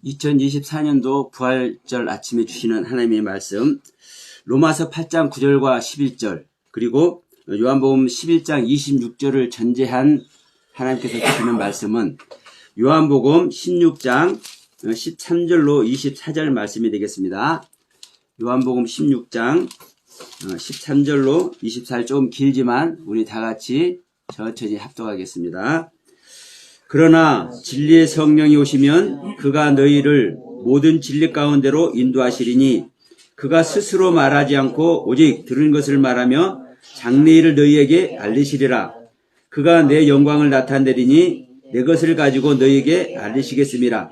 2024년도 부활절 아침에 주시는 하나님의 말씀, 로마서 8장 9절과 11절, 그리고 요한복음 11장 26절을 전제한 하나님께서 주시는 말씀은 요한복음 16장 13절로 24절 말씀이 되겠습니다. 요한복음 16장 13절로 24절, 조금 길지만 우리 다 같이 천천히 합독하겠습니다. 그러나 진리의 성령이 오시면 그가 너희를 모든 진리 가운데로 인도하시리니 그가 스스로 말하지 않고 오직 들은 것을 말하며 장래일을 너희에게 알리시리라. 그가 내 영광을 나타내리니 내 것을 가지고 너희에게 알리시겠음이라.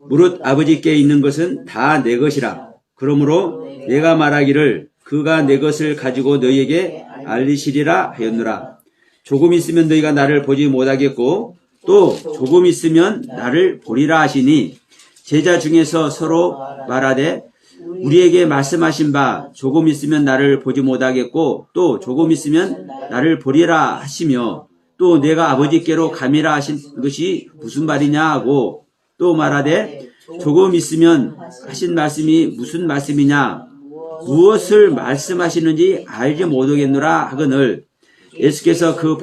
무릇 아버지께 있는 것은 다 내 것이라. 그러므로 내가 말하기를 그가 내 것을 가지고 너희에게 알리시리라 하였노라. 조금 있으면 너희가 나를 보지 못하겠고 또 조금 있으면 나를 보리라 하시니, 제자 중에서 서로 말하되 우리에게 말씀하신 바 조금 있으면 나를 보지 못하겠고 또 조금 있으면 나를 보리라 하시며, 또 내가 아버지께로 감이라 하신 것이 무슨 말이냐 하고 또 말하되 조금 있으면 하신 말씀이 무슨 말씀이냐, 무엇을 말씀하시는지 알지 못하겠노라 하거늘, 예수께서 그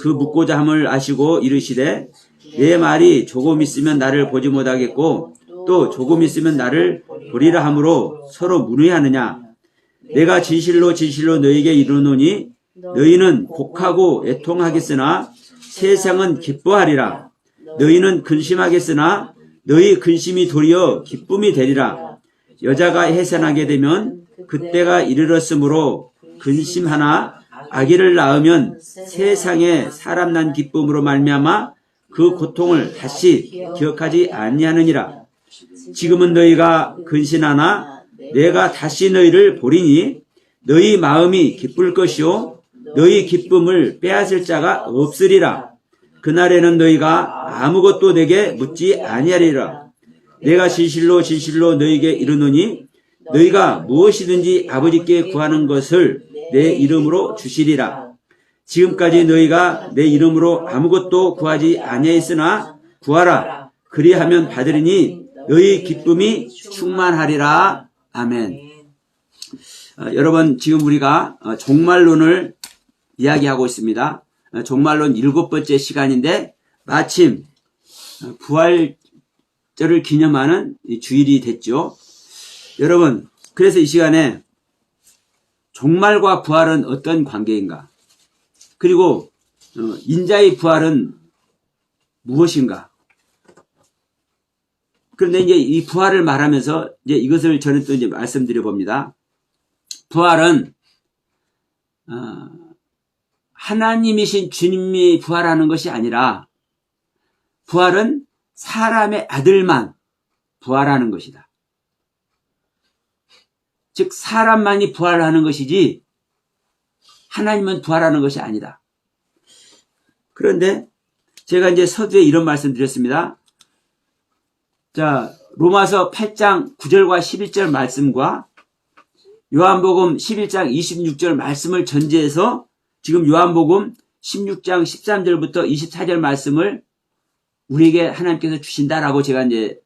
묻고자 함을 아시고 이르시되 내 말이 조금 있으면 나를 보지 못하겠고 또 조금 있으면 나를 보리라 함으로 서로 문의하느냐. 내가 진실로 진실로 너희에게 이르노니 너희는 곡하고 애통하겠으나 세상은 기뻐하리라. 너희는 근심하겠으나 너희 근심이 도리어 기쁨이 되리라. 여자가 해산하게 되면 그때가 이르렀으므로 근심하나 아기를 낳으면 세상에 사람 난 기쁨으로 말미암아 그 고통을 다시 기억하지 아니하느니라. 지금은 너희가 근심하나 내가 다시 너희를 보리니 너희 마음이 기쁠 것이요 너희 기쁨을 빼앗을 자가 없으리라. 그날에는 너희가 아무것도 내게 묻지 아니하리라. 내가 진실로 진실로 너희에게 이르노니 너희가 무엇이든지 아버지께 구하는 것을 내 이름으로 주시리라. 지금까지 너희가 내 이름으로 아무것도 구하지 아니하였으나 구하라. 그리하면 받으리니 너희 기쁨이 충만하리라. 아멘. 여러분, 지금 우리가 종말론을 이야기하고 있습니다. 종말론 7번째 시간인데 마침 부활절을 기념하는 주일이 됐죠. 여러분, 그래서 이 시간에 종말과 부활은 어떤 관계인가? 그리고 인자의 부활은 무엇인가? 그런데 이제 이 부활을 말하면서 이제 이것을 저는 또 이제 말씀드려 봅니다. 부활은 하나님이신 주님이 부활하는 것이 아니라 부활은 사람의 아들만 부활하는 것이다. 즉 사람만이 부활하는 것이지 하나님은 부활하는 것이 아니다. 그런데 제가 이제 서두에 이런 말씀 드렸습니다. 자, 로마서 8장 9절과 11절 말씀과 요한복음 11장 26절 말씀을 전제해서 지금 요한복음 16장 13절부터 24절 말씀을 우리에게 하나님께서 주신다라고 제가 이제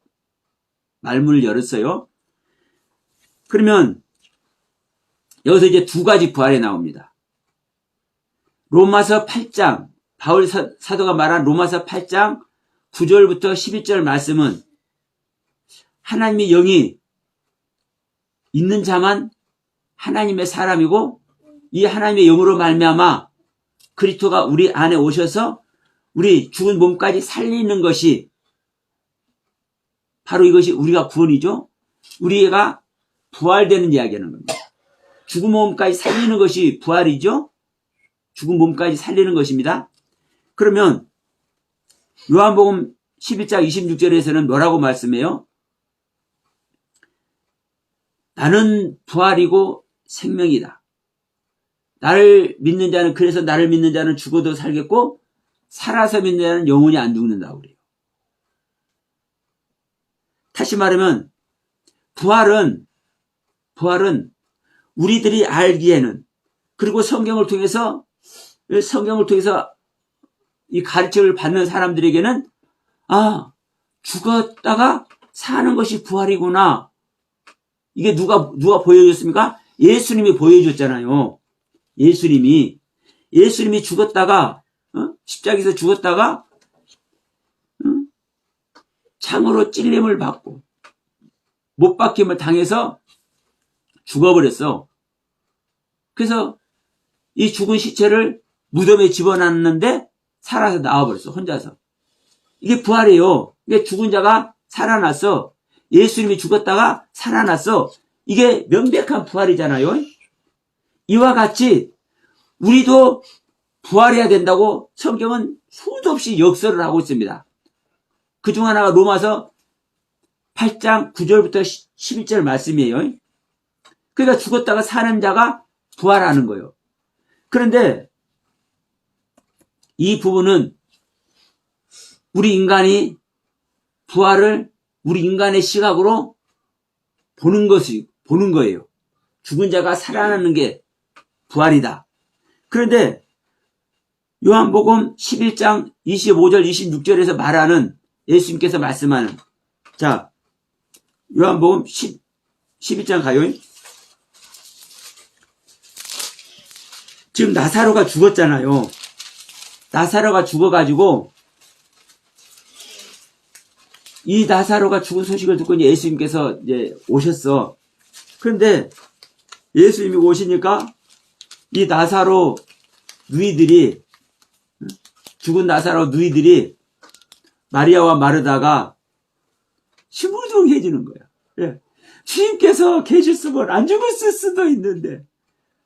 말문을 열었어요. 그러면 여기서 이제 두 가지 부활이 나옵니다. 로마서 8장, 바울 사도가 말한 로마서 8장 9절부터 11절 말씀은 하나님의 영이 있는 자만 하나님의 사람이고, 이 하나님의 영으로 말미암아 그리스도가 우리 안에 오셔서 우리 죽은 몸까지 살리는 것이 바로 이것이 우리가 구원이죠. 우리가 부활되는 이야기하는 겁니다. 죽은 몸까지 살리는 것이 부활이죠. 죽은 몸까지 살리는 것입니다. 그러면 요한복음 11장 26절에서는 뭐라고 말씀해요? 나는 부활이고 생명이다. 나를 믿는 자는, 그래서 나를 믿는 자는 죽어도 살겠고 살아서 믿는 자는 영원히 안 죽는다고 그래요. 다시 말하면 부활은 우리들이 알기에는, 그리고 성경을 통해서 이 가르침을 받는 사람들에게는 죽었다가 사는 것이 부활이구나. 이게 누가 보여줬습니까? 예수님이 보여줬잖아요. 예수님이 죽었다가, 십자가에서 죽었다가, 창으로 찔림을 받고, 못 박힘을 당해서 죽어버렸어. 그래서 이 죽은 시체를 무덤에 집어넣는데 살아서 나와버렸어, 혼자서. 이게 부활이에요. 이게 죽은 자가 살아났어. 예수님이 죽었다가 살아났어. 이게 명백한 부활이잖아요. 이와 같이 우리도 부활해야 된다고 성경은 수도 없이 역설을 하고 있습니다. 그중 하나가 로마서 8장 9절부터 11절 말씀이에요. 그러니까 죽었다가 사는 자가 부활하는 거예요. 그런데 이 부분은 우리 인간이 부활을 우리 인간의 시각으로 보는 거예요. 죽은 자가 살아나는 게 부활이다. 그런데 요한복음 11장 25절 26절에서 말하는 예수님께서 말씀하는, 자, 요한복음 11장 가요. 지금 나사로가 죽었잖아요. 나사로가 죽어가지고 이 나사로가 죽은 소식을 듣고 이제 예수님께서 이제 오셨어. 그런데 예수님이 오시니까 이 나사로 누이들이, 죽은 나사로 누이들이 마리아와 마르다가 시무둥해지는 거야. 예. 주님께서 계셨으면 안 죽었을 수도 있는데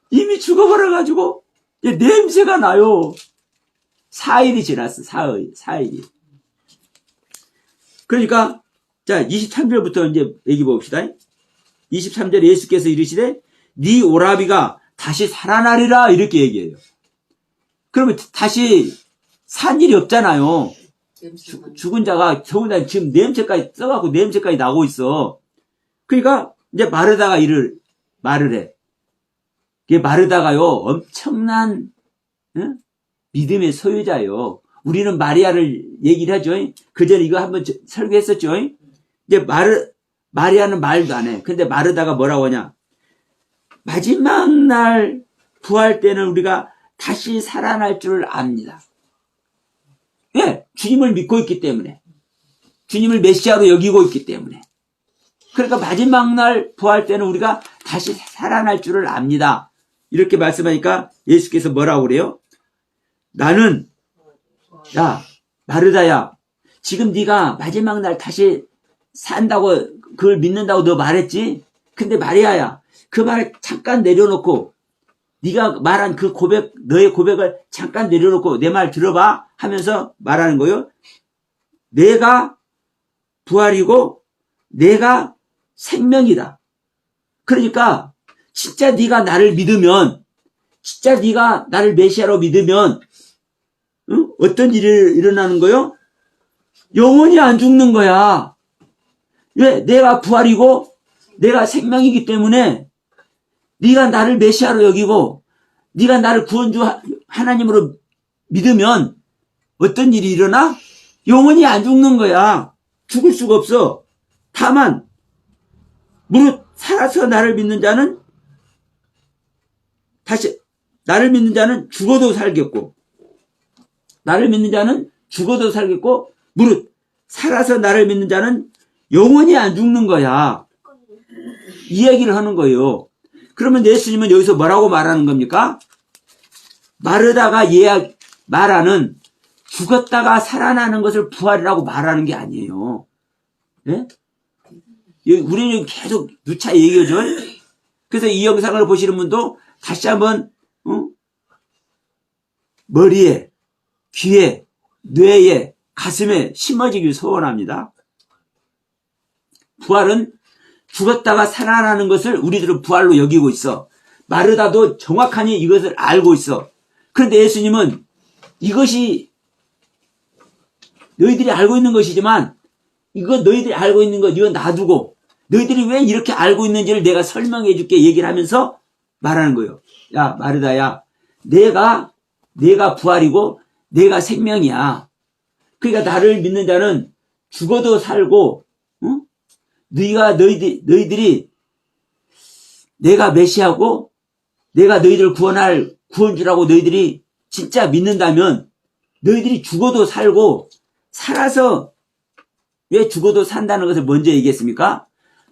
이미 죽어버려가지고 냄새가 나요. 4일이 지났어. 4일이. 그러니까 자 23절부터 이제 얘기 봅시다. 23절에 예수께서 이르시되 네 오라비가 다시 살아나리라 이렇게 얘기해요. 그러면 다시 산 일이 없잖아요. 죽은 자가 더군다나 지금 냄새까지 써갖고 냄새까지 나고 있어. 그러니까 이제 마르다가 말을 해. 이게 마르다가요 엄청난 믿음의 소유자예요. 우리는 마리아를 얘기를 하죠. 그 전에 이거 한번 설교했었죠. 이제 마리아는 말도 안 해. 근데 마르다가 뭐라고 하냐? 마지막 날 부활 때는 우리가 다시 살아날 줄 압니다. 왜? 주님을 믿고 있기 때문에. 주님을 메시아로 여기고 있기 때문에. 그러니까 마지막 날 부활 때는 우리가 다시 살아날 줄을 압니다. 이렇게 말씀하니까 예수께서 뭐라고 그래요? 나는, 야, 마르다야, 지금 네가 마지막 날 다시 산다고, 그걸 믿는다고 너 말했지? 근데 마리아야, 그 말을 잠깐 내려놓고, 네가 말한 그 고백, 너의 고백을 잠깐 내려놓고 내 말 들어봐 하면서 말하는 거예요. 내가 부활이고 내가 생명이다. 그러니까 진짜 네가 나를 믿으면, 진짜 네가 나를 메시아로 믿으면 어떤 일이 일어나는 거요? 영원히 안 죽는 거야. 왜? 내가 부활이고 내가 생명이기 때문에 네가 나를 메시아로 여기고 네가 나를 구원주 하나님으로 믿으면 어떤 일이 일어나? 영원히 안 죽는 거야. 죽을 수가 없어. 다만 무릇 살아서 나를 믿는 자는 나를 믿는 자는 죽어도 살겠고, 나를 믿는 자는 죽어도 살겠고, 무릇 살아서 나를 믿는 자는 영원히 안 죽는 거야. 이 얘기를 하는 거예요. 그러면 예수님은 여기서 뭐라고 말하는 겁니까? 마르다가 말하는 죽었다가 살아나는 것을 부활이라고 말하는 게 아니에요. 네? 우리는 계속 누차 얘기하죠. 그래서 이 영상을 보시는 분도 다시 한번 머리에, 귀에, 뇌에, 가슴에 심어지길 소원합니다. 부활은 죽었다가 살아나는 것을 우리들은 부활로 여기고 있어. 마르다도 정확하니 이것을 알고 있어. 그런데 예수님은 이것이 너희들이 알고 있는 것이지만, 이거 너희들이 알고 있는 거 이거 놔두고 너희들이 왜 이렇게 알고 있는지를 내가 설명해 줄게 얘기를 하면서 말하는 거예요. 야, 마르다야, 내가 부활이고 내가 생명이야. 그러니까 나를 믿는 자는 죽어도 살고, 너희들이 내가 메시아고 내가 너희들을 구원할 구원주라고 너희들이 진짜 믿는다면 너희들이 죽어도 살고 살아서 왜 죽어도 산다는 것을 먼저 얘기했습니까?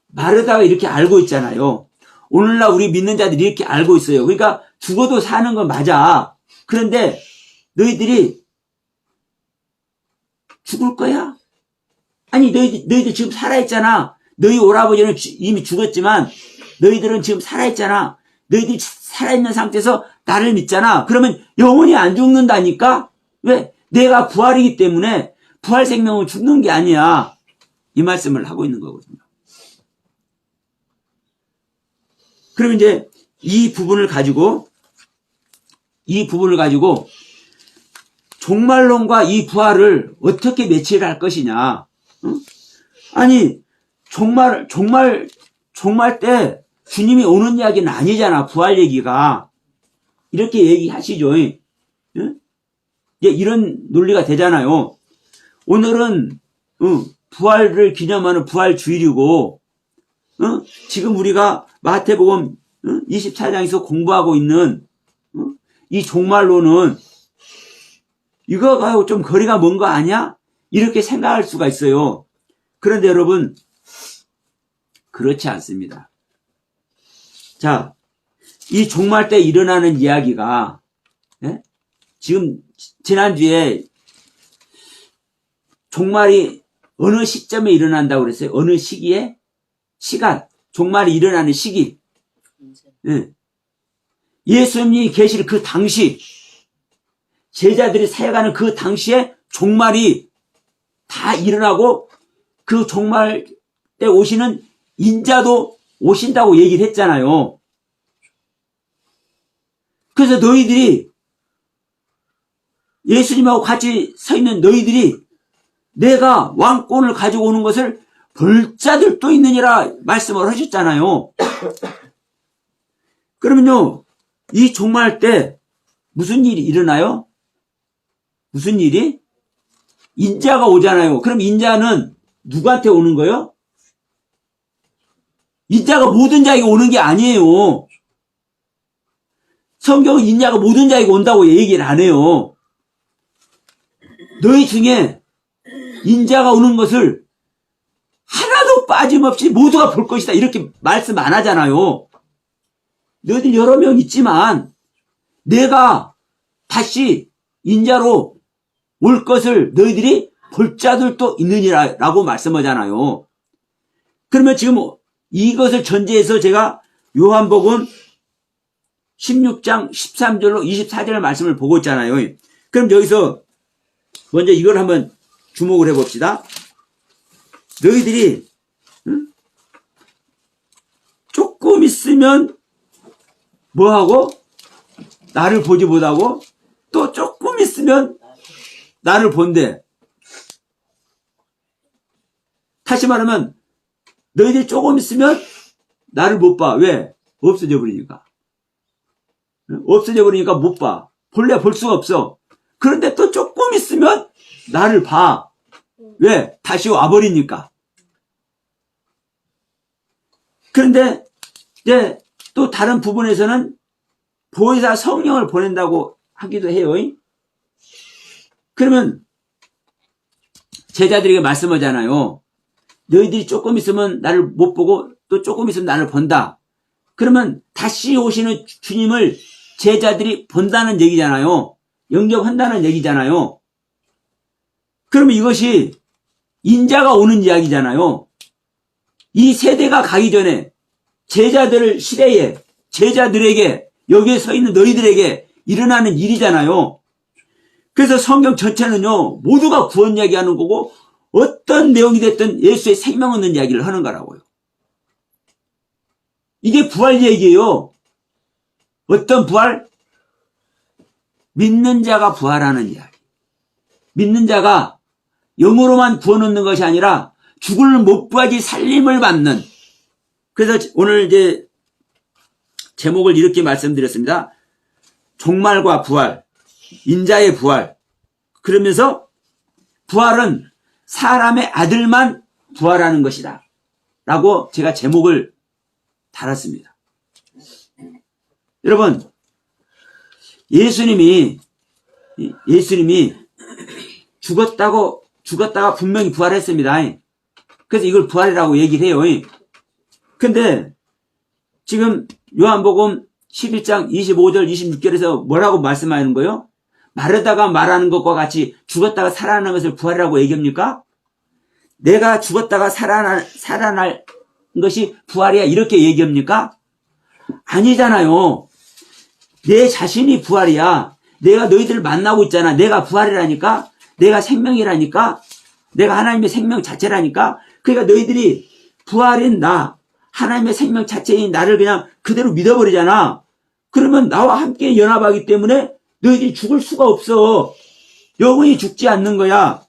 마르다가 이렇게 알고 있잖아요. 오늘날 우리 믿는 자들이 이렇게 알고 있어요. 그러니까 죽어도 사는 건 맞아. 그런데 너희들이 죽을 거야? 아니 너희들 지금 살아있잖아. 너희 오라버지는 이미 죽었지만 너희들은 지금 살아있잖아. 너희들이 살아있는 상태에서 나를 믿잖아. 그러면 영원히 안 죽는다니까? 왜? 내가 부활이기 때문에 부활 생명은 죽는 게 아니야. 이 말씀을 하고 있는 거거든요. 그럼 이제 이 부분을 가지고 종말론과 이 부활을 어떻게 매치를 할 것이냐. 아니 종말 때 주님이 오는 이야기는 아니잖아. 부활 얘기가. 이렇게 얘기하시죠. 이런 논리가 되잖아요. 오늘은 부활을 기념하는 부활 주일이고 지금 우리가 마태복음 24장에서 공부하고 있는 이 종말론은 이거가 좀 거리가 먼 거 아니야? 이렇게 생각할 수가 있어요. 그런데 여러분 그렇지 않습니다. 자, 이 종말 때 일어나는 이야기가 지금 지난주에 종말이 어느 시점에 일어난다고 그랬어요? 어느 시기에? 시간. 종말이 일어나는 시기. 예수님이 계실 그 당시, 제자들이 사역하는 그 당시에 종말이 다 일어나고 그 종말 때 오시는 인자도 오신다고 얘기를 했잖아요. 그래서 너희들이 예수님하고 같이 서 있는 너희들이 내가 왕권을 가지고 오는 것을 볼 자들도 있느니라 말씀을 하셨잖아요. 그러면요, 이 종말 때 무슨 일이 일어나요? 무슨 일이? 인자가 오잖아요. 그럼 인자는 누구한테 오는 거예요? 인자가 모든 자에게 오는 게 아니에요. 성경은 인자가 모든 자에게 온다고 얘기를 안 해요. 너희 중에 인자가 오는 것을 하나도 빠짐없이 모두가 볼 것이다. 이렇게 말씀 안 하잖아요. 너희들 여러 명 있지만 내가 다시 인자로 올 것을 너희들이 볼 자들도 있느니라 라고 말씀하잖아요. 그러면 지금 이것을 전제해서 제가 요한복음 16장 13절로 24절 말씀을 보고 있잖아요. 그럼 여기서 먼저 이걸 한번 주목을 해봅시다. 너희들이 조금 있으면 뭐하고? 나를 보지 못하고 또 조금 있으면 나를 본대. 다시 말하면 너희들이 조금 있으면 나를 못 봐. 왜? 없어져 버리니까. 없어져 버리니까 못 봐. 본래 볼 수가 없어. 그런데 또 조금 있으면 나를 봐. 왜? 다시 와버리니까. 그런데 이제 또 다른 부분에서는 보혜사 성령을 보낸다고 하기도 해요. 그러면 제자들에게 말씀하잖아요. 너희들이 조금 있으면 나를 못 보고 또 조금 있으면 나를 본다. 그러면 다시 오시는 주님을 제자들이 본다는 얘기잖아요. 영접한다는 얘기잖아요. 그러면 이것이 인자가 오는 이야기잖아요. 이 세대가 가기 전에 제자들 시대에 제자들에게 여기에 서 있는 너희들에게 일어나는 일이잖아요. 그래서 성경 전체는요 모두가 구원 이야기하는 거고 어떤 내용이 됐든 예수의 생명 얻는 이야기를 하는 거라고요. 이게 부활 얘기예요. 어떤 부활? 믿는 자가 부활하는 이야기. 믿는 자가 영으로만 구원 얻는 것이 아니라 죽을 못 부하지 살림을 받는. 그래서 오늘 이제 제목을 이렇게 말씀드렸습니다. 종말과 부활, 인자의 부활. 그러면서 부활은 사람의 아들만 부활하는 것이다 라고 제가 제목을 달았습니다. 여러분, 예수님이 죽었다가 분명히 부활했습니다. 그래서 이걸 부활이라고 얘기를 해요. 근데 지금 요한복음 11장 25절 26절에서 뭐라고 말씀하는 거예요? 마르다가 말하는 것과 같이 죽었다가 살아나는 것을 부활이라고 얘기합니까? 내가 죽었다가 살아날 것이 부활이야 이렇게 얘기합니까? 아니잖아요. 내 자신이 부활이야. 내가 너희들을 만나고 있잖아. 내가 부활이라니까. 내가 생명이라니까. 내가 하나님의 생명 자체라니까. 그러니까 너희들이 부활인 나, 하나님의 생명 자체인 나를 그냥 그대로 믿어버리잖아. 그러면 나와 함께 연합하기 때문에 너희들이 죽을 수가 없어. 영원히 죽지 않는 거야.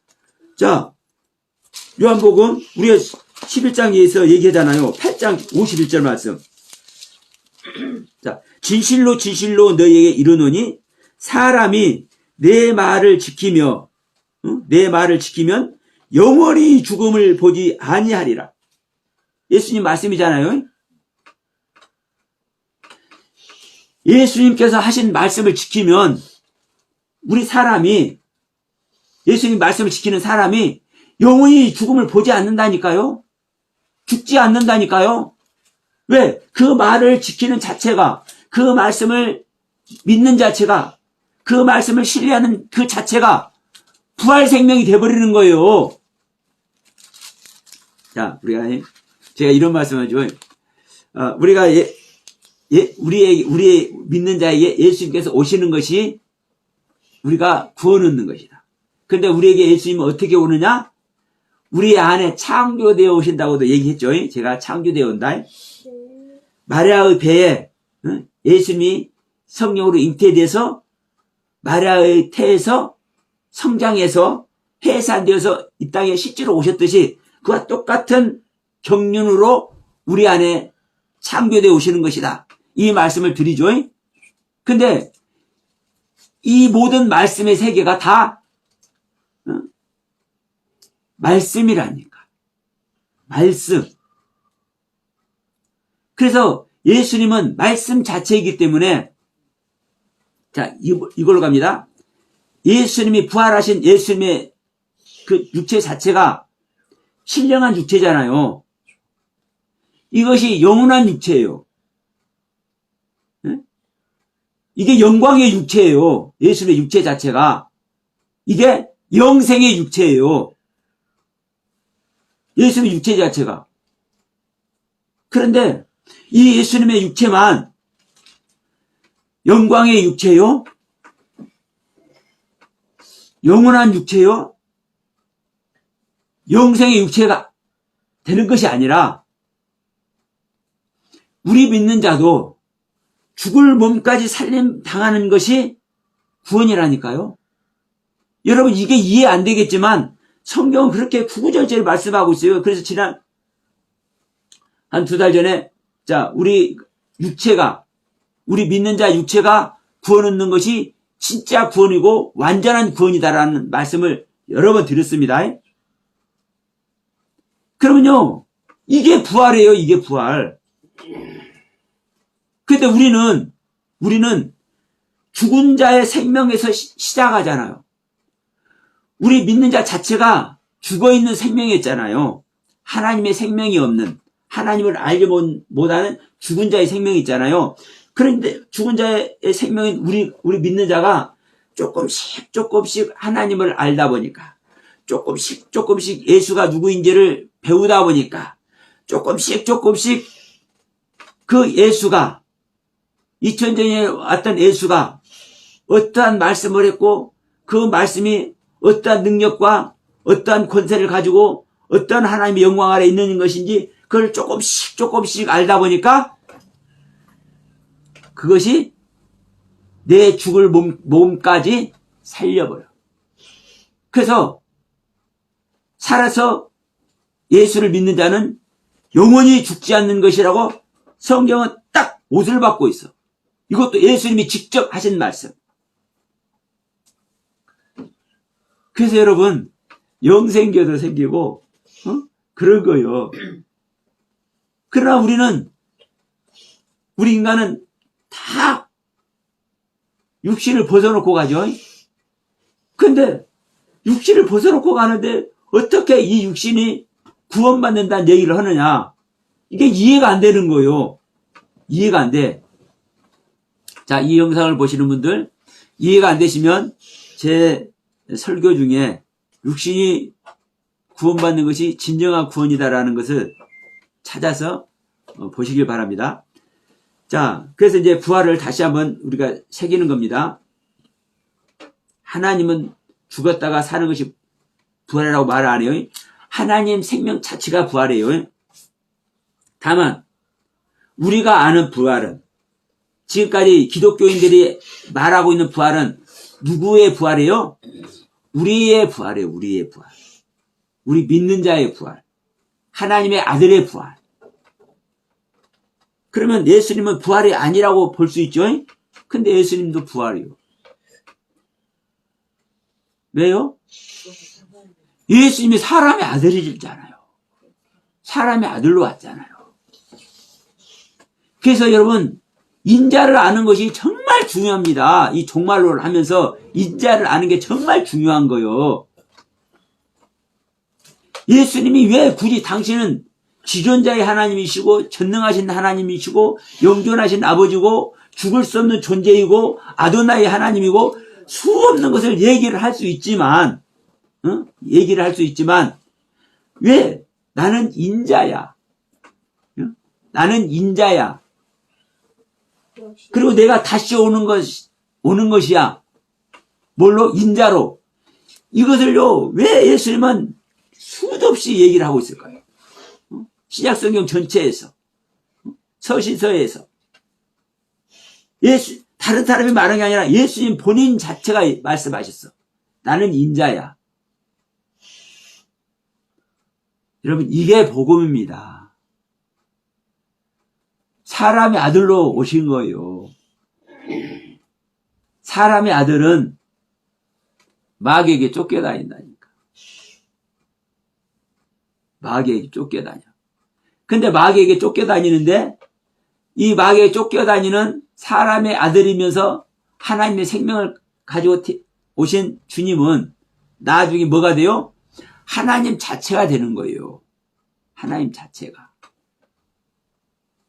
자, 요한복음 우리가 11장에서 얘기하잖아요. 8장 51절 말씀. 자, 진실로 진실로 너희에게 이르노니 사람이 내 말을 지키면 영원히 죽음을 보지 아니하리라. 예수님 말씀이잖아요. 예수님께서 하신 말씀을 지키면 우리 사람이, 예수님 말씀을 지키는 사람이 영원히 죽음을 보지 않는다니까요. 죽지 않는다니까요. 왜? 그 말을 지키는 자체가, 그 말씀을 믿는 자체가, 그 말씀을 신뢰하는 그 자체가 부활 생명이 돼버리는 거예요. 자, 제가 이런 말씀을 하죠. 우리가 우리의 믿는 자에게 예수님께서 오시는 것이 우리가 구원 얻는 것이다. 그런데 우리에게 예수님은 어떻게 오느냐? 우리 안에 창조되어 오신다고도 얘기했죠. 제가 창조되어 온다. 마리아의 배에 예수님이 성령으로 잉태돼서 마리아의 태에서 성장해서 해산되어서 이 땅에 실제로 오셨듯이 그와 똑같은 경륜으로 우리 안에 창조되어 오시는 것이다. 이 말씀을 드리죠. 근데 이 모든 말씀의 세계가 다 말씀이라니까. 말씀. 그래서 예수님은 말씀 자체이기 때문에, 자, 이걸로 갑니다. 예수님이 부활하신 예수님의 그 육체 자체가 신령한 육체잖아요. 이것이 영원한 육체예요. 이게 영광의 육체예요. 예수님의 육체 자체가. 이게 영생의 육체예요. 예수님의 육체 자체가. 그런데 이 예수님의 육체만 영광의 육체요? 영원한 육체요? 영생의 육체가 되는 것이 아니라 우리 믿는 자도 죽을 몸까지 살림 당하는 것이 구원이라니까요. 여러분, 이게 이해 안 되겠지만 성경은 그렇게 구구절절 말씀하고 있어요. 그래서 지난 한 2달 전에, 자, 우리 믿는 자 육체가 구원 얻는 것이 진짜 구원이고 완전한 구원이다라는 말씀을 여러 번 드렸습니다. 그러면요, 이게 부활이에요. 이게 부활. 근데 우리는 죽은 자의 생명에서 시작하잖아요. 우리 믿는 자 자체가 죽어있는 생명이었잖아요. 하나님의 생명이 없는, 하나님을 알지 못하는 죽은 자의 생명이 있잖아요. 그런데 죽은 자의 생명인 우리 믿는 자가 조금씩 하나님을 알다 보니까, 조금씩 예수가 누구인지를 배우다 보니까, 조금씩 그 예수가, 2000년에 왔던 예수가 어떠한 말씀을 했고, 그 말씀이 어떠한 능력과 어떠한 권세를 가지고 어떠한 하나님의 영광 아래 있는 것인지 그걸 조금씩 알다 보니까 그것이 내 죽을 몸까지 살려버려. 그래서 살아서 예수를 믿는 자는 영원히 죽지 않는 것이라고 성경은 딱 못을 받고 있어. 이것도 예수님이 직접 하신 말씀. 그래서 여러분, 영생교도 생기고 그럴 거요. 그러나 우리 인간은 다 육신을 벗어놓고 가죠. 근데 육신을 벗어놓고 가는데 어떻게 이 육신이 구원받는다는 얘기를 하느냐. 이게 이해가 안 되는 거예요. 이해가 안 돼. 자, 이 영상을 보시는 분들 이해가 안 되시면 제 설교 중에 육신이 구원받는 것이 진정한 구원이다라는 것을 찾아서 보시길 바랍니다. 자, 그래서 이제 부활을 다시 한번 우리가 새기는 겁니다. 하나님은 죽었다가 사는 것이 부활이라고 말 안 해요. 하나님 생명 자체가 부활이에요. 다만 우리가 아는 부활은, 지금까지 기독교인들이 말하고 있는 부활은 누구의 부활이에요? 우리의 부활이에요. 우리의 부활. 우리 믿는 자의 부활. 하나님의 아들의 부활. 그러면 예수님은 부활이 아니라고 볼 수 있죠? 근데 예수님도 부활이요. 왜요? 예수님이 사람의 아들이잖아요. 사람의 아들로 왔잖아요. 그래서 여러분, 인자를 아는 것이 정말 중요합니다. 이 종말론을 하면서 인자를 아는 게 정말 중요한 거예요. 예수님이 왜 굳이 당신은 지존자의 하나님이시고 전능하신 하나님이시고 영존하신 아버지고 죽을 수 없는 존재이고 아도나의 하나님이고 수없는 것을 얘기를 할 수 있지만 왜 나는 인자야. 나는 인자야. 그리고 내가 다시 오는 것이야. 뭘로? 인자로. 이것을요, 왜 예수님은 수도 없이 얘기를 하고 있을까요? 신약성경 전체에서, 서신서에서. 다른 사람이 말한 게 아니라 예수님 본인 자체가 말씀하셨어. 나는 인자야. 여러분, 이게 복음입니다. 사람의 아들로 오신 거예요. 사람의 아들은 마귀에게 쫓겨다닌다니까. 마귀에게 쫓겨다녀. 근데 마귀에게 쫓겨다니는데 이 마귀에게 쫓겨다니는 사람의 아들이면서 하나님의 생명을 가지고 오신 주님은 나중에 뭐가 돼요? 하나님 자체가 되는 거예요. 하나님 자체가.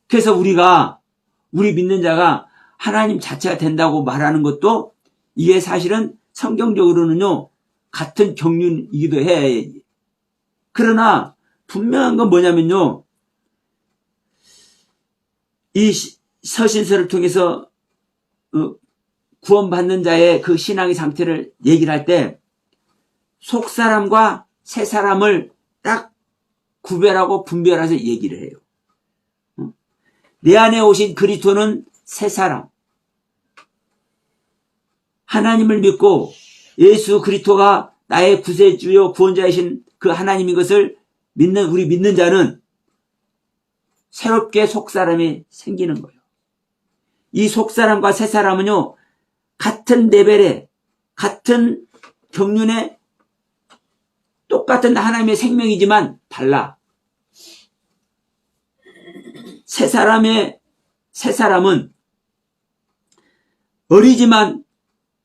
그래서 우리 믿는 자가 하나님 자체가 된다고 말하는 것도 이게 사실은 성경적으로는요, 같은 경륜이기도 해. 그러나 분명한 건 뭐냐면요, 이 서신서를 통해서 구원받는 자의 그 신앙의 상태를 얘기를 할 때 속사람과 새사람을 딱 구별하고 분별해서 얘기를 해요. 내 안에 오신 그리스도는 새사람. 하나님을 믿고 예수 그리스도가 나의 구세주요 구원자이신 그 하나님인 것을 믿는 우리 믿는 자는 새롭게 속사람이 생기는 거예요. 이 속사람과 새사람은요, 같은 레벨에, 같은 경륜에 똑같은 하나님의 생명이지만 달라. 새사람은 어리지만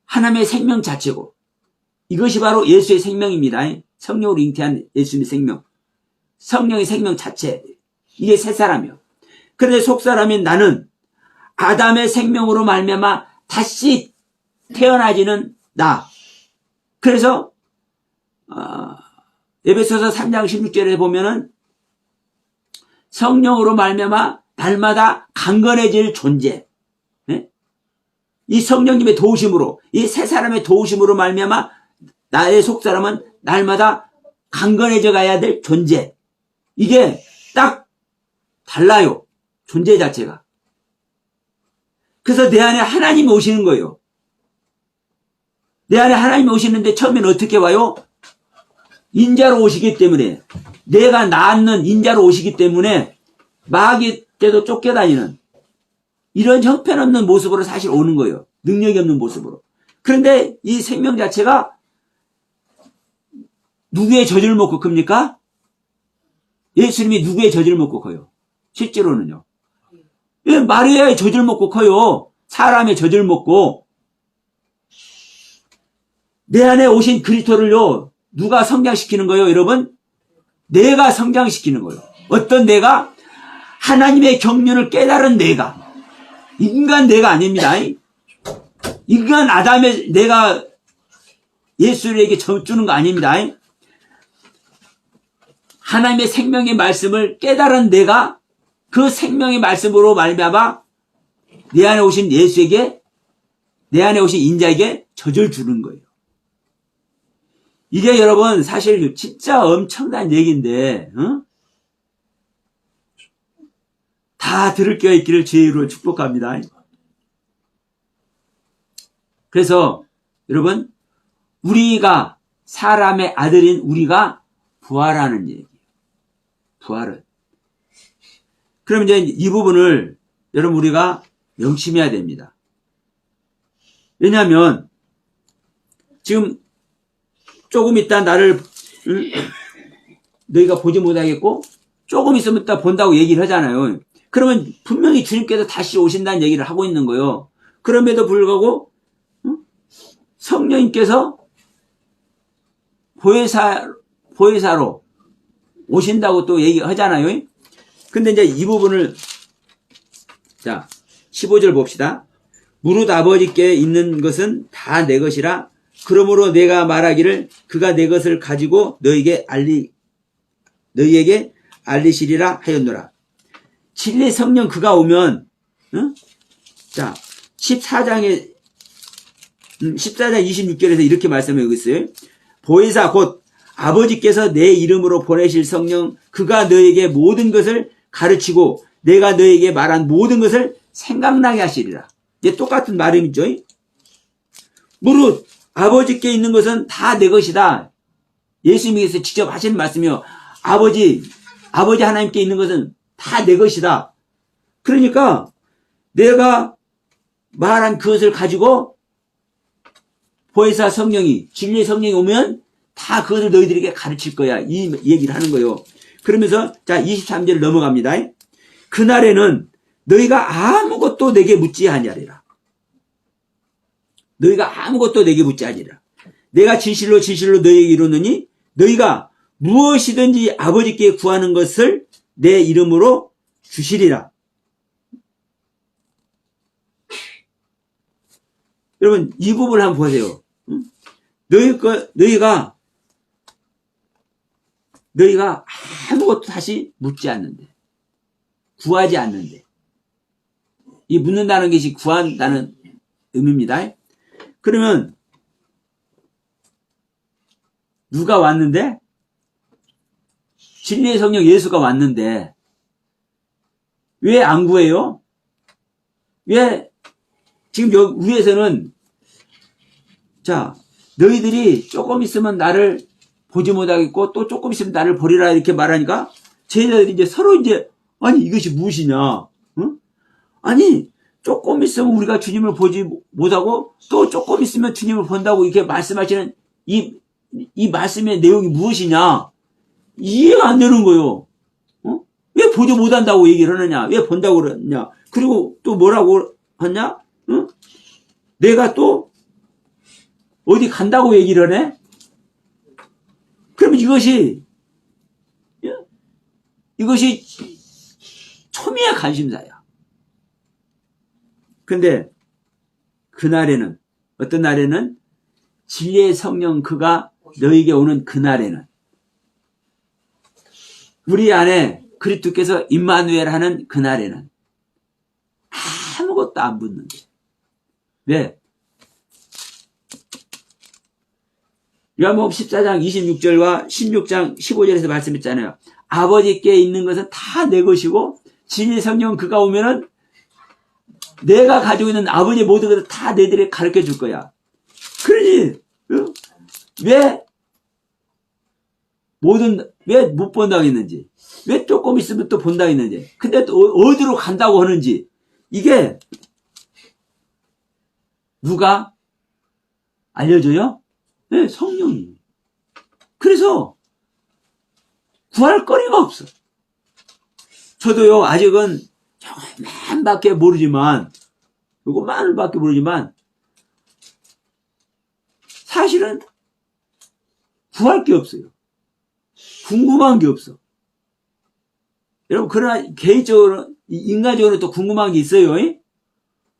하나님의 생명 자체고, 이것이 바로 예수의 생명입니다. 성령으로 잉태한 예수님의 생명. 성령의 생명 자체. 이게 새사람이요. 그런데 속사람인 나는 아담의 생명으로 말미암아 다시 태어나지는 나. 그래서 에베소서 3장 16절에 보면은 성령으로 말미암아 날마다 강건해질 존재. 네? 이 성령님의 도우심으로, 이 새사람의 도우심으로 말미암아 나의 속사람은 날마다 강건해져 가야 될 존재. 이게 딱 달라요. 존재 자체가. 그래서 내 안에 하나님이 오시는 거예요. 내 안에 하나님이 오시는데 처음에는 어떻게 와요? 인자로 오시기 때문에, 내가 낳는 인자로 오시기 때문에 마귀 때도 쫓겨다니는 이런 형편없는 모습으로 사실 오는 거예요. 능력이 없는 모습으로. 그런데 이 생명 자체가 누구의 젖을 먹고 큽니까? 예수님이 누구의 젖을 먹고 커요? 실제로는요. 예, 마리아의 젖을 먹고 커요. 사람의 젖을 먹고. 내 안에 오신 그리스도를요, 누가 성장시키는 거예요, 여러분? 내가 성장시키는 거예요. 어떤 내가? 하나님의 경륜을 깨달은 내가. 인간 내가 아닙니다. 인간 아담의 내가 예수에게 주는 거 아닙니다. 하나님의 생명의 말씀을 깨달은 내가 그 생명의 말씀으로 말미암아 내 안에 오신 예수에게, 내 안에 오신 인자에게 젖을 주는 거예요. 이게 여러분 사실 진짜 엄청난 얘기인데, 다 들을 게 있기를 주의 이름으로 축복합니다. 그래서 여러분, 우리가 사람의 아들인 우리가 부활하는 얘기예요. 부활은. 그럼 이제 이 부분을 여러분 우리가 명심해야 됩니다. 왜냐하면 지금 조금 있다 나를 너희가 보지 못하겠고 조금 있으면 이따 본다고 얘기를 하잖아요. 그러면 분명히 주님께서 다시 오신다는 얘기를 하고 있는 거예요. 그럼에도 불구하고 성령님께서 보혜사로 오신다고 또 얘기하잖아요. 근데 이제 이 부분을, 자, 15절 봅시다. 무릇 아버지께 있는 것은 다 내 것이라. 그러므로 내가 말하기를 그가 내 것을 가지고 너희에게 알리시리라 하였노라. 진리 성령 그가 오면, 자, 14장 26절에서 이렇게 말씀하고 있어요. 보혜사 곧 아버지께서 내 이름으로 보내실 성령 그가 너에게 모든 것을 가르치고 내가 너에게 말한 모든 것을 생각나게 하시리라. 이게 똑같은 말이죠. 무릇 아버지께 있는 것은 다 내 것이다. 예수님께서 직접 하시는 말씀이요. 아버지 하나님께 있는 것은 다 내 것이다. 그러니까 내가 말한 그것을 가지고 보혜사 성령이, 진리의 성령이 오면 다 그것을 너희들에게 가르칠 거야. 이 얘기를 하는 거예요. 그러면서 자 23절 넘어갑니다. 그날에는 너희가 아무것도 내게 묻지 아니하리라. 너희가 아무것도 내게 묻지 아니하리라. 내가 진실로 너희에게 이루느니 너희가 무엇이든지 아버지께 구하는 것을 내 이름으로 주시리라. 여러분 이 부분을 한번 보세요. 너희가 아무것도 다시 묻지 않는데, 구하지 않는데, 이 묻는다는 것이 구한다는 의미입니다. 그러면 누가 왔는데? 진리의 성령 예수가 왔는데 왜 안 구해요? 왜 지금 여기 위에서는 자 너희들이 조금 있으면 나를 보지 못하겠고 또 조금 있으면 나를 버리라 이렇게 말하니까 제자들이 이제 서로 이제 아니 이것이 무엇이냐? 응? 아니 조금 있으면 우리가 주님을 보지 못하고 또 조금 있으면 주님을 본다고 이렇게 말씀하시는 이 말씀의 내용이 무엇이냐? 이해가 안 되는 거예요. 왜 보지 못한다고 얘기를 하느냐? 왜 본다고 그러냐? 그리고 또 뭐라고 하냐? 내가 또 어디 간다고 얘기를 하네? 그러면 이것이 초미의 관심사야. 근데 그날에는 어떤 날에는 진리의 성령 그가 너에게 오는 그날에는 우리 안에 그리스도께서 임마누엘 하는 그날에는 아무것도 안 붙는 거예요. 왜? 요한복음 14장 26절과 16장 15절에서 말씀했잖아요. 아버지께 있는 것은 다 내 것이고 진리 성령 그가 오면은 내가 가지고 있는 아버지의 모든 것을 다 너희들에게 가르쳐 줄 거야. 그러니 왜 못 본다고 했는지, 왜 조금 있으면 또 본다고 했는지, 근데 또 어디로 간다고 하는지, 이게 누가 알려줘요? 네, 성령이. 그래서 구할 거리가 없어. 저도요, 아직은 조금만밖에 모르지만, 요것만밖에 모르지만, 사실은 구할 게 없어요. 궁금한 게 없어. 여러분, 그러나 개인적으로, 인간적으로 또 궁금한 게 있어요.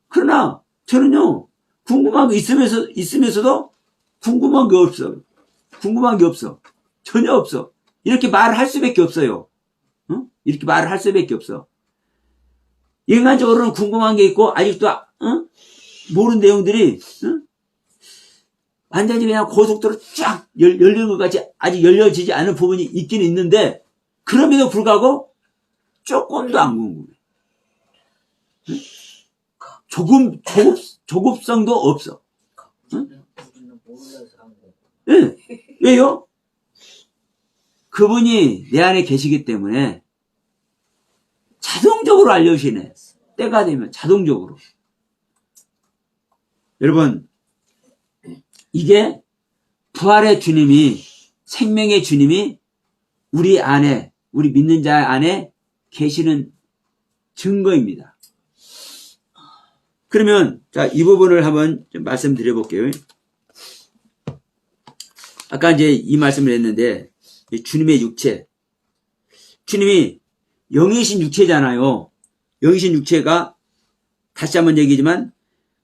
그러나 저는요, 궁금한 게 있으면서도 궁금한 게 없어. 궁금한 게 없어. 전혀 없어. 이렇게 말을 할 수밖에 없어요. 이렇게 말을 할 수밖에 없어. 인간적으로는 궁금한 게 있고, 아직도, 모르는 내용들이, 완전히 그냥 고속도로 쫙 열리는 것 같이 아직 열려지지 않은 부분이 있긴 있는데, 그럼에도 불구하고 조금도 안 궁금해. 조급성도 없어. 예. 왜요? 그분이 내 안에 계시기 때문에 자동적으로 알려주시네. 때가 되면 자동적으로. 여러분, 이게 부활의 주님이, 생명의 주님이 우리 안에, 우리 믿는 자 안에 계시는 증거입니다. 그러면 자, 이 부분을 한번 좀 말씀드려 볼게요. 아까 이제 이 말씀을 했는데, 주님의 육체. 주님이 영이신 육체잖아요. 영이신 육체가 다시 한번 얘기지만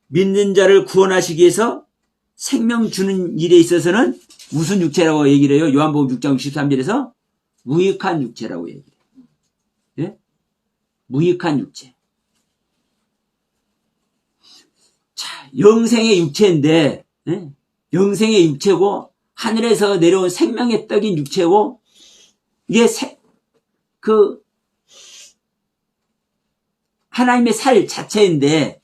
믿는 자를 구원하시기 위해서 생명 주는 일에 있어서는 무슨 육체라고 얘기를 해요? 요한복음 6장 63절에서 무익한 육체라고 얘기해요. 예? 무익한 육체. 자, 영생의 육체인데, 예? 영생의 육체고 하늘에서 내려온 생명의 떡인 육체고, 이게 하나님의 살 자체인데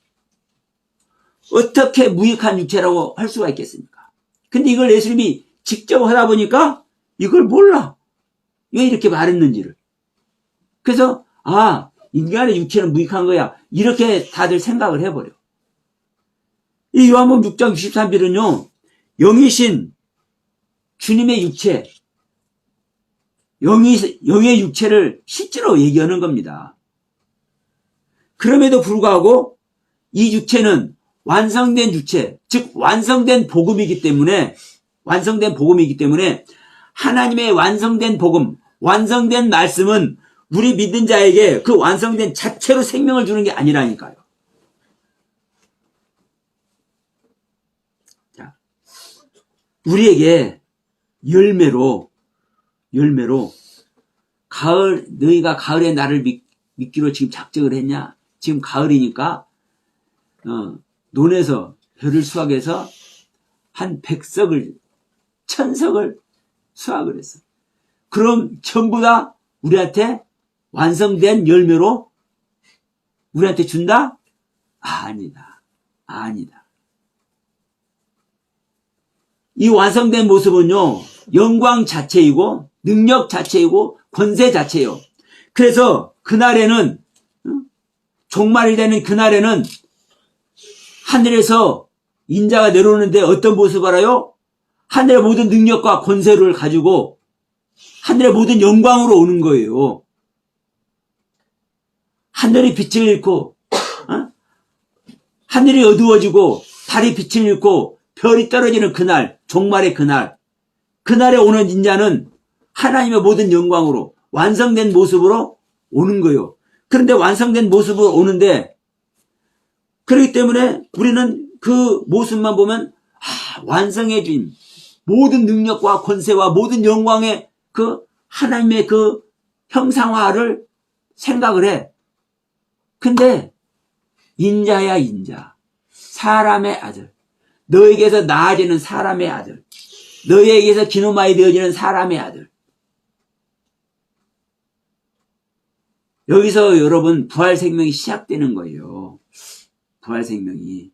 어떻게 무익한 육체라고 할 수가 있겠습니까? 근데 이걸 예수님이 직접 하다 보니까 이걸 몰라. 왜 이렇게 말했는지를. 그래서 인간의 육체는 무익한 거야. 이렇게 다들 생각을 해버려. 이 요한복음 6장 63절은요. 영이신 주님의 육체, 영의 육체를 실제로 얘기하는 겁니다. 그럼에도 불구하고 이 육체는 완성된 육체, 즉 완성된 복음이기 때문에 하나님의 완성된 복음, 완성된 말씀은 우리 믿는 자에게 그 완성된 자체로 생명을 주는 게 아니라니까요. 자, 우리에게 열매로 가을, 너희가 가을에 나를 믿기로 지금 작정을 했냐? 지금 가을이니까 논에서 벼를 수확해서 한 100석을 1000석을 수확을 했어. 그럼 전부 다 우리한테 완성된 열매로 우리한테 준다? 아니다. 이 완성된 모습은요, 영광 자체이고 능력 자체이고 권세 자체예요. 그래서 그날에는, 종말이 되는 그날에는 하늘에서 인자가 내려오는데 어떤 모습을 알아요? 하늘의 모든 능력과 권세를 가지고 하늘의 모든 영광으로 오는 거예요. 하늘이 빛을 잃고, 하늘이 어두워지고 달이 빛을 잃고 별이 떨어지는 그날, 종말의 그날에 오는 인자는 하나님의 모든 영광으로 완성된 모습으로 오는 거예요. 그런데 완성된 모습으로 오는데, 그렇기 때문에 우리는 그 모습만 보면 완성해 진 모든 능력과 권세와 모든 영광의 그 하나님의 그 형상화를 생각을 해. 근데 인자야 인자, 사람의 아들, 너에게서 나아지는 사람의 아들, 너에게서 기노마이 되어지는 사람의 아들. 여기서 여러분 부활 생명이 시작되는 거예요. 부활 생명이.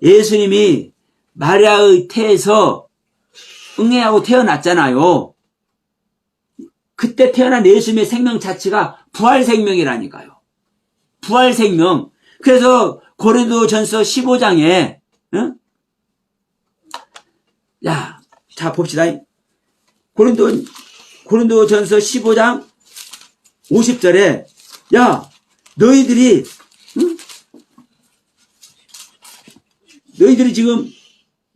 예수님이 마리아의 태에서 응애하고 태어났잖아요. 그때 태어난 예수님의 생명 자체가 부활 생명이라니까요. 부활 생명. 그래서 고린도전서 15장에 자, 봅시다. 고린도전서 15장 50절에 야, 너희들이 응? 너희들이 지금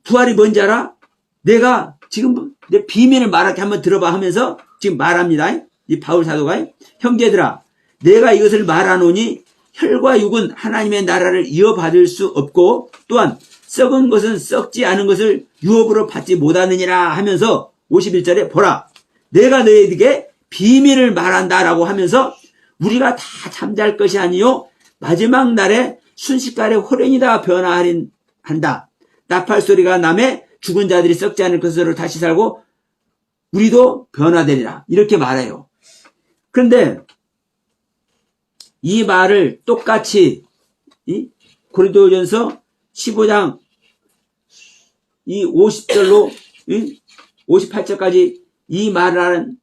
부활이 뭔지 알아? 내가 지금 내 비밀을 말할게 한번 들어봐 하면서 지금 말합니다. 이 바울 사도가 형제들아 내가 이것을 말하노니 혈과 육은 하나님의 나라를 이어받을 수 없고 또한 썩은 것은 썩지 않은 것을 유업으로 받지 못하느니라 하면서 51절에 보라 내가 너희에게 비밀을 말한다라고 하면서 우리가 다 잠잘 것이 아니요 마지막 날에 순식간에 호련이다 변화한다. 나팔 소리가 나매 죽은 자들이 썩지 않을 것으로 다시 살고 우리도 변화되리라. 이렇게 말해요. 그런데 이 말을 똑같이 고린도전서 15장 이 50절로 58절까지 이 말을 하는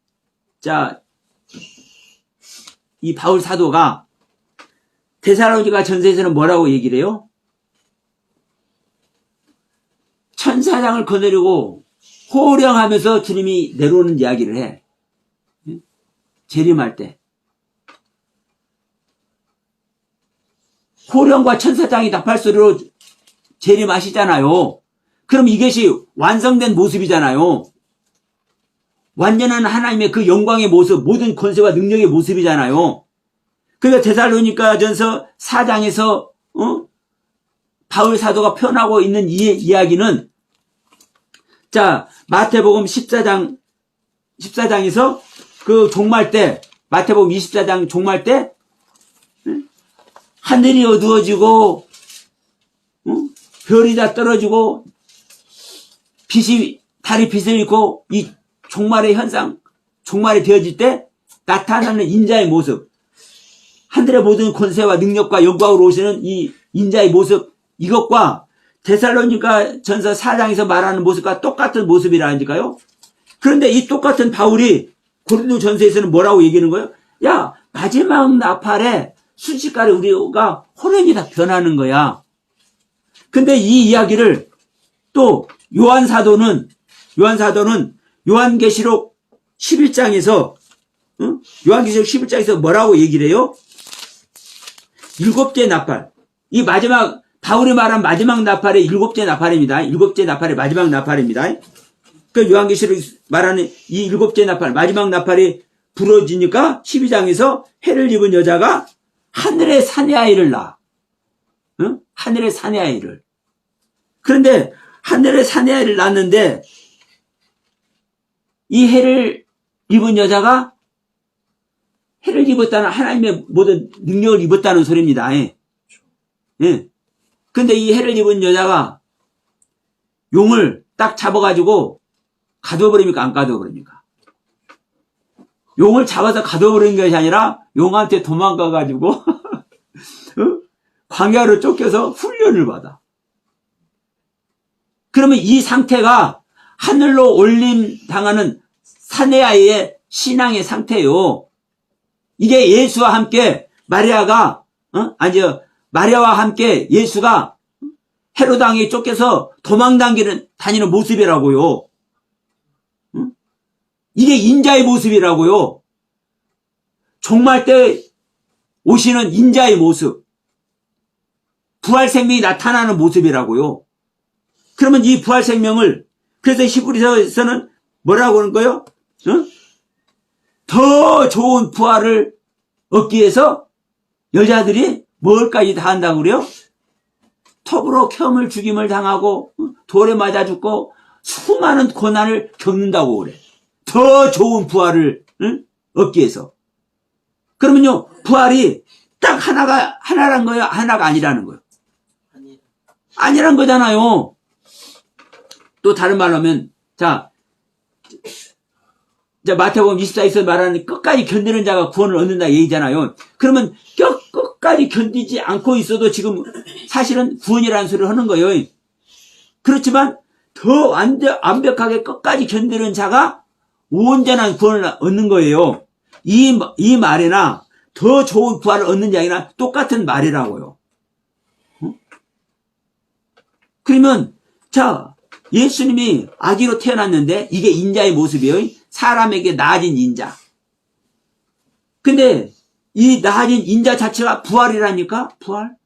이 바울 사도가 데살로니가 전서에서는 뭐라고 얘기를 해요? 천사장을 거느리고 호령하면서 주님이 내려오는 이야기를 해. 재림할 때. 호령과 천사장이 나팔소리로 재림하시잖아요. 그럼 이것이 완성된 모습이잖아요. 완전한 하나님의 그 영광의 모습, 모든 권세와 능력의 모습이잖아요. 그래서 데살로니가 전서 4장에서 바울 사도가 표현하고 있는 이 이야기는 자 마태복음 14장에서 그 종말 때 마태복음 24장 종말 때 하늘이 어두워지고 별이 다 떨어지고 달이 빛을 잃고 이 종말의 현상, 종말이 되어질 때 나타나는 인자의 모습, 하늘의 모든 권세와 능력과 영광으로 오시는 이 인자의 모습, 이것과 데살로니가 전서 4장에서 말하는 모습과 똑같은 모습이라니까요. 그런데 이 똑같은 바울이 고린도 전서에서는 뭐라고 얘기하는 거예요? 야, 마지막 나팔에 순식간에 우리가 호련이 다 변하는 거야. 근데 이 이야기를 또 요한사도는 요한계시록 11장에서 요한계시록 11장에서 뭐라고 얘기를 해요? 일곱째 나팔. 이 마지막 바울이 말한 마지막 나팔의 일곱째 나팔입니다. 일곱째 나팔의 마지막 나팔입니다. 그 요한계시록 말하는 이 일곱째 나팔, 마지막 나팔이 부러지니까 12장에서 해를 입은 여자가 하늘의 사내아이를 낳아. 하늘의 사내아이를. 그런데 하늘의 사내아이를 낳았는데 이 해를 입은 여자가 해를 입었다는 하나님의 모든 능력을 입었다는 소리입니다. 예. 근데 이 해를 입은 여자가 용을 딱 잡아가지고 가둬버립니까? 안 가둬버립니까? 용을 잡아서 가둬버리는 것이 아니라 용한테 도망가가지고 광야로 쫓겨서 훈련을 받아. 그러면 이 상태가 하늘로 올림 당하는 사내아이의 신앙의 상태예요. 이게 예수와 함께 마리아와 함께 예수가 헤로당에 쫓겨서 다니는 모습이라고요. 이게 인자의 모습이라고요. 종말 때 오시는 인자의 모습. 부활 생명이 나타나는 모습이라고요. 그러면 이 부활 생명을 그래서 히브리서에서는 뭐라고 하는 거예요? 더 좋은 부활을 얻기 위해서 여자들이 뭘까지 다 한다고 그래요? 톱으로 켬을 죽임을 당하고 돌에 맞아 죽고 수많은 고난을 겪는다고 그래. 더 좋은 부활을 얻기 위해서. 그러면요 부활이 딱 하나란 거예요? 하나가 아니라는 거예요? 아니란 거잖아요. 또 다른 말로 하면 자 마태복음 24에서 말하는 끝까지 견디는 자가 구원을 얻는다 얘기잖아요. 그러면 끝까지 견디지 않고 있어도 지금 사실은 구원이라는 소리를 하는 거예요. 그렇지만 더 완벽하게 끝까지 견디는 자가 온전한 구원을 얻는 거예요. 이 말이나 더 좋은 부활을 얻는 자이나 똑같은 말이라고요. 그러면 예수님이 아기로 태어났는데 이게 인자의 모습이에요. 사람에게 나아진 인자. 근데 이 나아진 인자 자체가 부활이라니까? 부활?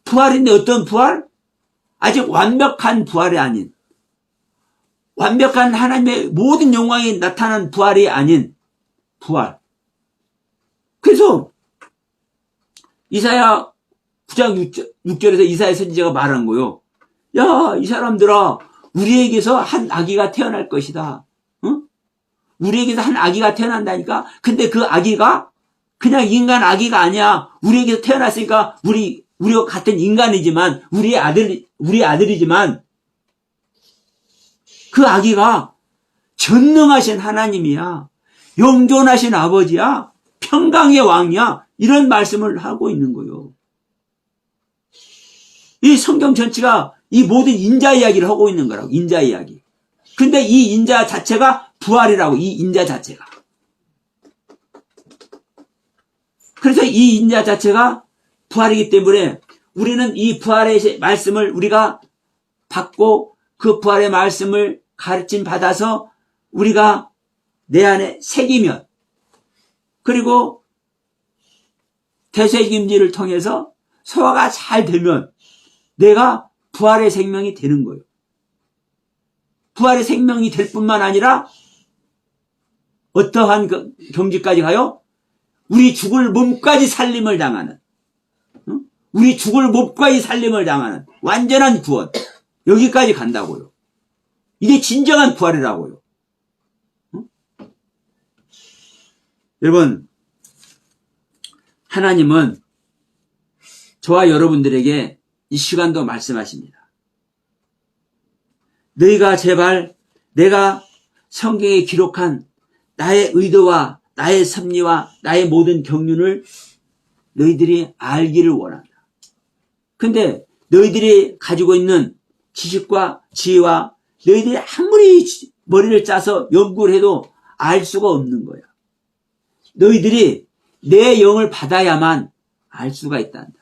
부활인데 어떤 부활? 아직 완벽한 부활이 아닌, 완벽한 하나님의 모든 영광이 나타난 부활이 아닌 부활. 그래서 이사야 9장 6절에서 이사야 선지자가 말한 거요. 야, 이 사람들아, 우리에게서 한 아기가 태어날 것이다. 응? 우리에게서 한 아기가 태어난다니까? 근데 그 아기가 그냥 인간 아기가 아니야. 우리에게서 태어났으니까 우리와 같은 인간이지만, 우리 아들이지만, 그 아기가 전능하신 하나님이야. 영존하신 아버지야. 평강의 왕이야. 이런 말씀을 하고 있는 거예요. 이 성경 전체가 이 모든 인자 이야기를 하고 있는 거라고. 인자 이야기. 근데 이 인자 자체가 부활이라고. 이 인자 자체가. 그래서 이 인자 자체가 부활이기 때문에 우리는 이 부활의 말씀을 우리가 받고 그 부활의 말씀을 가르침 받아서 우리가 내 안에 새기면, 그리고 되새김질을 통해서 소화가 잘 되면 내가 부활의 생명이 되는 거예요. 부활의 생명이 될 뿐만 아니라 어떠한 경지까지 가요? 우리 죽을 몸까지 살림을 당하는, 우리 죽을 몸까지 살림을 당하는 완전한 구원, 여기까지 간다고요. 이게 진정한 부활이라고요. 여러분, 하나님은 저와 여러분들에게 이 시간도 말씀하십니다. 너희가 제발 내가 성경에 기록한 나의 의도와 나의 섭리와 나의 모든 경륜을 너희들이 알기를 원한다. 근데 너희들이 가지고 있는 지식과 지혜와 너희들이 아무리 머리를 짜서 연구를 해도 알 수가 없는 거야. 너희들이 내 영을 받아야만 알 수가 있단다.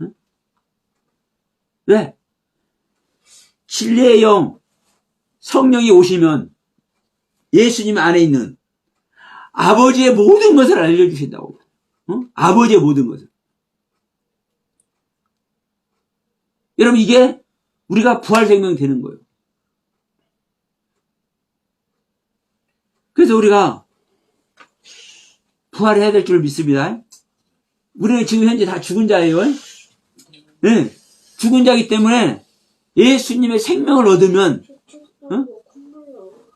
응? 왜? 진리의 영, 성령이 오시면 예수님 안에 있는 아버지의 모든 것을 알려주신다고. 응? 아버지의 모든 것을. 여러분, 이게 우리가 부활생명 되는 거예요. 그래서 우리가 부활해야 될 줄 믿습니다. 우리는 지금 현재 다 죽은 자예요. 네. 죽은 자이기 때문에 예수님의 생명을 얻으면,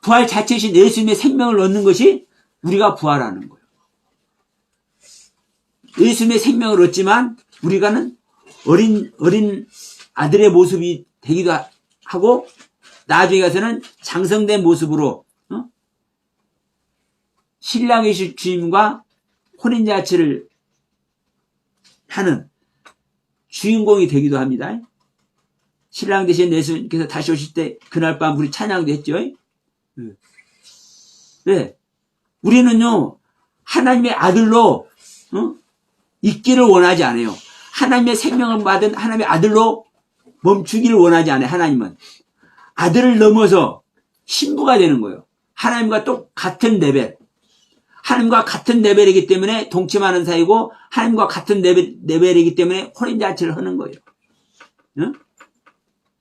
부활 자체이신 예수님의 생명을 얻는 것이 우리가 부활하는 거예요. 예수님의 생명을 얻지만 우리가는 어린 아들의 모습이 되기도 하고, 나중에 가서는 장성된 모습으로 신랑의 주임과 혼인잔치를 하는 주인공이 되기도 합니다. 신랑 대신 예수님께서 다시 오실 때 그날 밤 우리 찬양도 했죠. 네. 우리는요, 하나님의 아들로 있기를 원하지 않아요. 하나님의 생명을 받은 하나님의 아들로 멈추기를 원하지 않아요. 하나님은 아들을 넘어서 신부가 되는 거예요. 하나님과 똑같은 레벨, 하나님과 같은 레벨이기 때문에 동침하는 사이고, 하나님과 같은 레벨이기 때문에 혼인잔치를 하는 거예요. 응?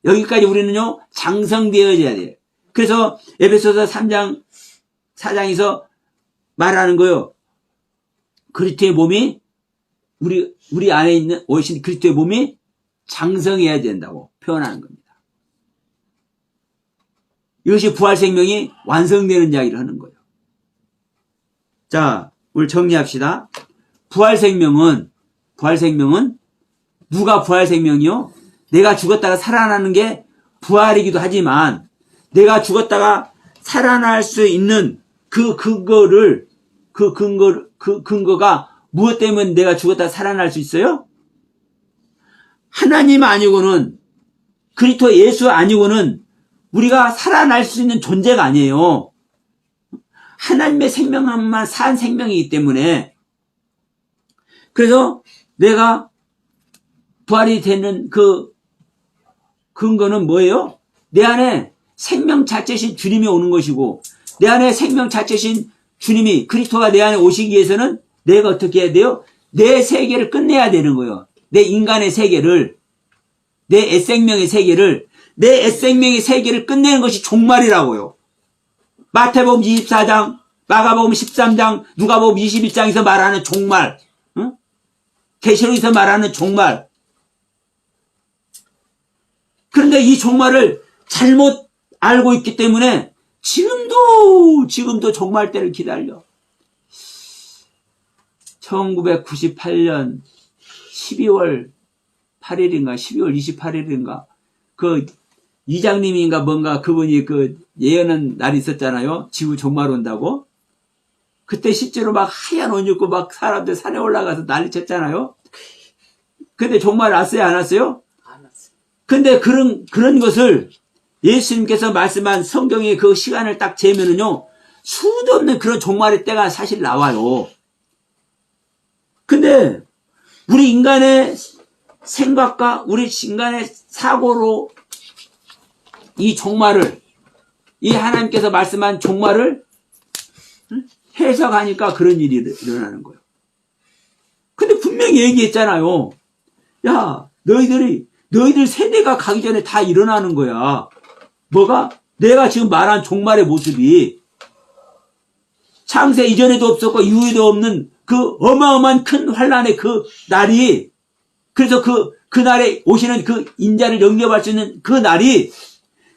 여기까지 우리는요, 장성되어져야 돼요. 그래서 에베소서 3장 4장에서 말하는 거예요. 그리스도의 몸이 우리 안에 있는 오신 그리스도의 몸이 장성해야 된다고 표현하는 겁니다. 이것이 부활 생명이 완성되는 이야기를 하는 거예요. 자, 오늘 정리합시다. 부활 생명은 누가 부활 생명이요? 내가 죽었다가 살아나는 게 부활이기도 하지만, 내가 죽었다가 살아날 수 있는 그 근거가 무엇 때문에 내가 죽었다가 살아날 수 있어요? 하나님 아니고는, 그리스도 예수 아니고는 우리가 살아날 수 있는 존재가 아니에요. 하나님의 생명만 산 생명이기 때문에. 그래서 내가 부활이 되는 그 근거는 뭐예요? 내 안에 생명 자체신 주님이 오는 것이고 내 안에 생명 자체신 주님이 그리스도가 내 안에 오시기 위해서는 내가 어떻게 해야 돼요? 내 세계를 끝내야 되는 거예요. 내 인간의 세계를, 내 애생명의 세계를, 내 애생명의 세계를 끝내는 것이 종말이라고요. 마태복음 24장, 마가복음 13장, 누가복음 21장에서 말하는 종말, 응? 계시록에서 말하는 종말. 그런데 이 종말을 잘못 알고 있기 때문에 지금도 종말 때를 기다려. 1998년 12월 8일인가 12월 28일인가 그 이장님인가 뭔가 그분이 그 예언한 날이 있었잖아요. 지구 종말 온다고. 그때 실제로 막 하얀 옷 입고 막 사람들 산에 올라가서 난리 쳤잖아요. 근데 종말 왔어요, 안 왔어요? 안 왔어요. 근데 그런 것을 예수님께서 말씀한 성경의 그 시간을 딱 재면은요, 수도 없는 그런 종말의 때가 사실 나와요. 근데 우리 인간의 생각과 우리 인간의 사고로 이 종말을, 이 하나님께서 말씀한 종말을 해석하니까 그런 일이 일어나는 거예요. 근데 분명히 얘기했잖아요. 야, 너희들 세대가 가기 전에 다 일어나는 거야. 뭐가? 내가 지금 말한 종말의 모습이 창세 이전에도 없었고 이후에도 없는 그 어마어마한 큰 환란의 그 날이, 그래서 그 날에 오시는 그 인자를 영접할 수 있는 그 날이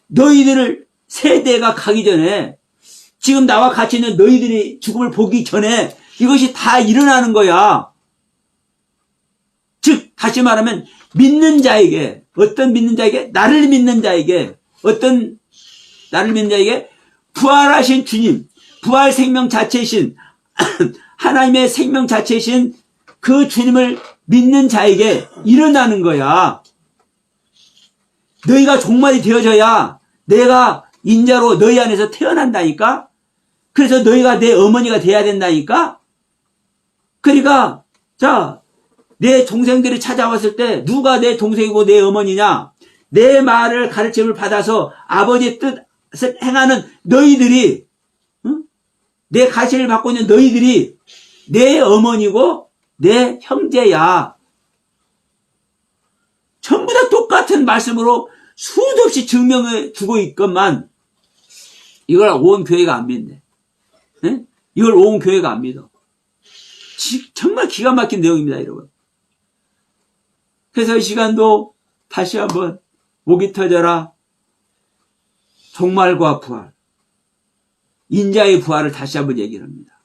너희들을 세대가 가기 전에, 지금 나와 같이 있는 너희들이 죽음을 보기 전에 이것이 다 일어나는 거야. 즉 다시 말하면 믿는 자에게, 어떤 믿는 자에게? 나를 믿는 자에게, 어떤 나를 믿는 자에게? 부활하신 주님, 부활 생명 자체이신 하나님의 생명 자체이신 그 주님을 믿는 자에게 일어나는 거야. 너희가 종말이 되어져야 내가 인자로 너희 안에서 태어난다니까? 그래서 너희가 내 어머니가 돼야 된다니까? 그러니까, 자, 내 동생들이 찾아왔을 때 누가 내 동생이고 내 어머니냐? 내 말을 가르침을 받아서 아버지의 뜻을 행하는 너희들이, 응? 내 가시를 받고 있는 너희들이 내 어머니고 내 형제야. 전부 다 똑같은 말씀으로 수도 없이 증명해 주고 있건만 이걸 온 교회가 안 믿네. 네? 이걸 온 교회가 안 믿어. 정말 기가 막힌 내용입니다, 여러분. 그래서 이 시간도 다시 한번 목이 터져라. 종말과 부활, 인자의 부활을 다시 한번 얘기를 합니다.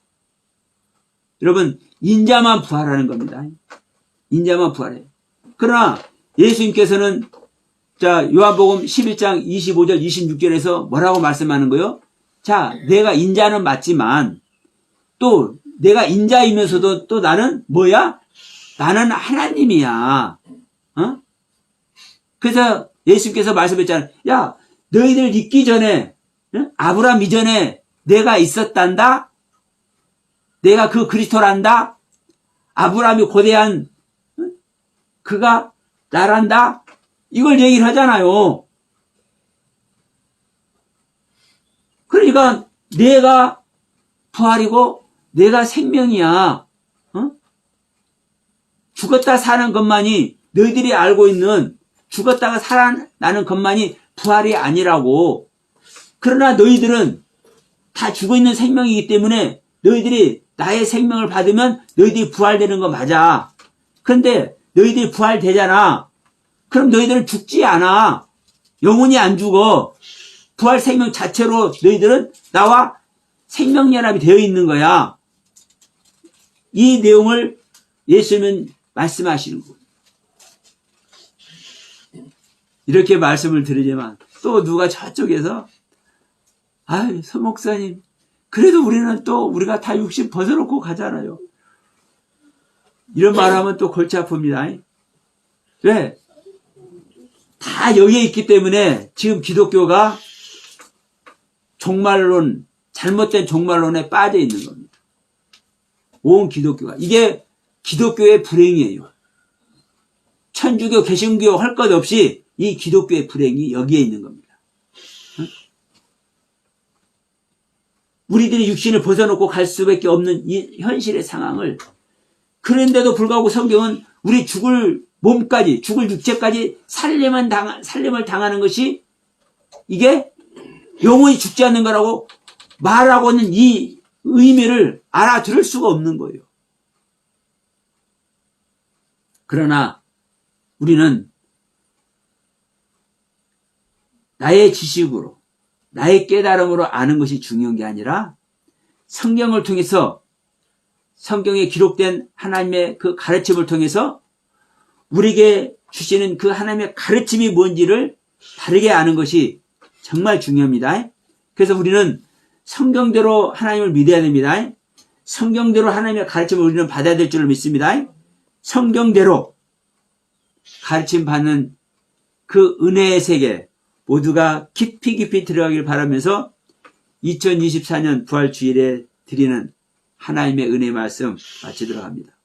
여러분, 인자만 부활하는 겁니다. 인자만 부활해요. 그러나 예수님께서는 자, 요한복음 11장 25절 26절에서 뭐라고 말씀하는 거예요? 자, 내가 인자는 맞지만 또 내가 인자이면서도 또 나는 뭐야? 나는 하나님이야. 어? 그래서 예수님께서 말씀했잖아요. 야, 너희들 있기 전에, 응? 아브라함 이전에 내가 있었단다? 내가 그 그리스도란다? 아브라함이 고대한, 응? 그가 나란다? 이걸 얘기를 하잖아요. 그러니까 내가 부활이고 내가 생명이야. 어? 죽었다 사는 것만이, 너희들이 알고 있는 죽었다가 살아나는 것만이 부활이 아니라고. 그러나 너희들은 다 죽어있는 생명이기 때문에 너희들이 나의 생명을 받으면 너희들이 부활되는 거 맞아. 그런데 너희들이 부활되잖아. 그럼 너희들은 죽지 않아. 영혼이 안 죽어. 부활 생명 자체로 너희들은 나와 생명연합이 되어 있는 거야. 이 내용을 예수님은 말씀하시는 거예요. 이렇게 말씀을 드리지만 또 누가 저쪽에서 아유, 서 목사님, 그래도 우리는 또 우리가 다 육신 벗어놓고 가잖아요. 이런 말하면 또 골치 아픕니다. 왜? 다 여기에 있기 때문에 지금 기독교가 종말론, 잘못된 종말론에 빠져 있는 겁니다. 온 기독교가. 이게 기독교의 불행이에요. 천주교, 개신교 할 것 없이 이 기독교의 불행이 여기에 있는 겁니다. 우리들이 육신을 벗어놓고 갈 수밖에 없는 이 현실의 상황을, 그런데도 불구하고 성경은 우리 죽을 몸까지, 죽을 육체까지 살림을 당하는 것이 이게 영원히 죽지 않는 거라고 말하고 있는 이 의미를 알아들을 수가 없는 거예요. 그러나 우리는 나의 지식으로, 나의 깨달음으로 아는 것이 중요한 게 아니라 성경을 통해서, 성경에 기록된 하나님의 그 가르침을 통해서 우리에게 주시는 그 하나님의 가르침이 뭔지를 다르게 아는 것이 정말 중요합니다. 그래서 우리는 성경대로 하나님을 믿어야 됩니다. 성경대로 하나님의 가르침을 우리는 받아야 될 줄을 믿습니다. 성경대로 가르침 받는 그 은혜의 세계 모두가 깊이 들어가길 바라면서 2024년 부활주일에 드리는 하나님의 은혜 말씀 마치도록 합니다.